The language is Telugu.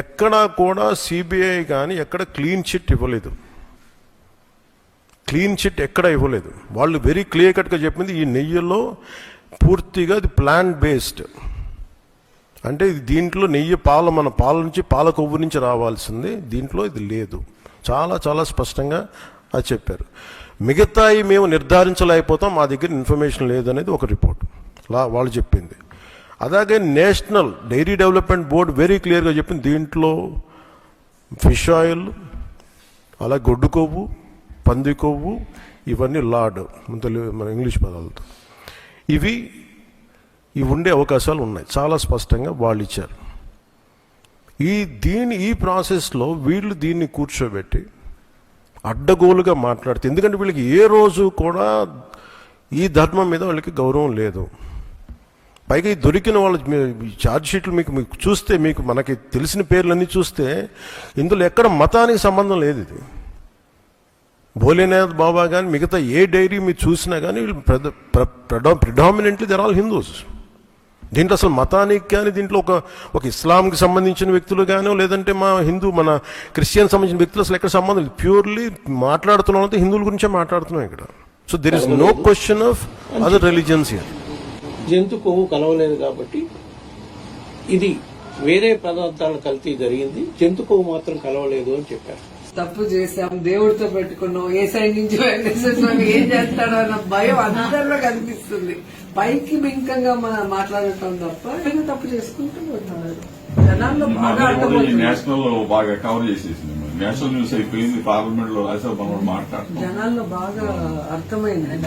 ఎక్కడా కూడా సిబిఐ కానీ ఎక్కడ క్లీన్ చిట్ ఇవ్వలేదు. క్లీన్ చిట్ ఎక్కడ ఇవ్వలేదు. వాళ్ళు వెరీ క్లియర్ కట్గా చెప్పింది ఈ నెయ్యిలో పూర్తిగా ఇది ప్లాంట్ బేస్డ్, అంటే ఇది దీంట్లో నెయ్యి మన పాల నుంచి పాల కొవ్వు నుంచి రావాల్సింది, దీంట్లో ఇది లేదు. చాలా చాలా స్పష్టంగా అది చెప్పారు. మిగతాయి మేము నిర్ధారించలేకపోతాం, మా దగ్గర ఇన్ఫర్మేషన్ లేదనేది ఒక రిపోర్ట్ వాళ్ళు చెప్పింది. అలాగే national dairy development board very క్లియర్గా చెప్పింది దీంట్లో ఫిష్ ఆయిల్, అలా గొడ్డు కొవ్వు, పంది కొవ్వు, ఇవన్నీ లార్డ్ మన ఇంగ్లీష్ పదాలతో ఇవి ఉండే అవకాశాలు ఉన్నాయి. చాలా స్పష్టంగా వాళ్ళు ఇచ్చారు. ఈ ప్రాసెస్లో వీళ్ళు దీన్ని కూర్చోబెట్టి అడ్డగోలుగా మాట్లాడితే, ఎందుకంటే వీళ్ళకి ఏ రోజు కూడా ఈ ధర్మం మీద వాళ్ళకి గౌరవం లేదు. పైగా ఈ దొరికిన వాళ్ళ ఛార్జ్ షీట్లు మీకు చూస్తే, మనకి తెలిసిన పేర్లన్నీ చూస్తే ఇందులో ఎక్కడ మతానికి సంబంధం లేదు. ఇది భోలేనాథ్ బాబా కానీ మిగతా ఏ డైరీ మీరు చూసినా కానీ వీళ్ళు ప్రిడామినెంట్లీ దర్ ఆల్ హిందూస్. దీంట్లో అసలు మతానికి కానీ దీంట్లో ఒక ఇస్లాంకి సంబంధించిన వ్యక్తులు కానీ, లేదంటే మన క్రిస్టియన్ సంబంధించిన వ్యక్తులు అసలు ఎక్కడ సంబంధం లేదు. ప్యూర్లీ మాట్లాడుతున్నాం అంటే హిందువుల గురించే మాట్లాడుతున్నాం ఇక్కడ. So there is no question of other religions here. జంతు కొవ్వు కలవలేదు కాబట్టి ఇది వేరే పదార్థాల కల్తీ జరిగింది, జంతు కొవ్వు మాత్రం కలవలేదు అని చెప్పారు. తప్పు చేశాం, దేవుడితో పెట్టుకున్నాం, ఏ సైడ్ నుంచి ఏం చేస్తాడో అన్న భయం అందరిలో కనిపిస్తుంది. పైకి బింకంగా మాట్లాడటం తప్ప ఏదో తప్పు చేసుకుంటూ పోతున్నారు. జనాల్లో బాగా నేషనల్ బాగా కవర్ చేసేసింది, నేషనల్ న్యూస్ అయిపోయింది, పార్లమెంట్ లో రాసే మాట్లాడుతున్నారు. జనాల్లో బాగా అర్థమైంది.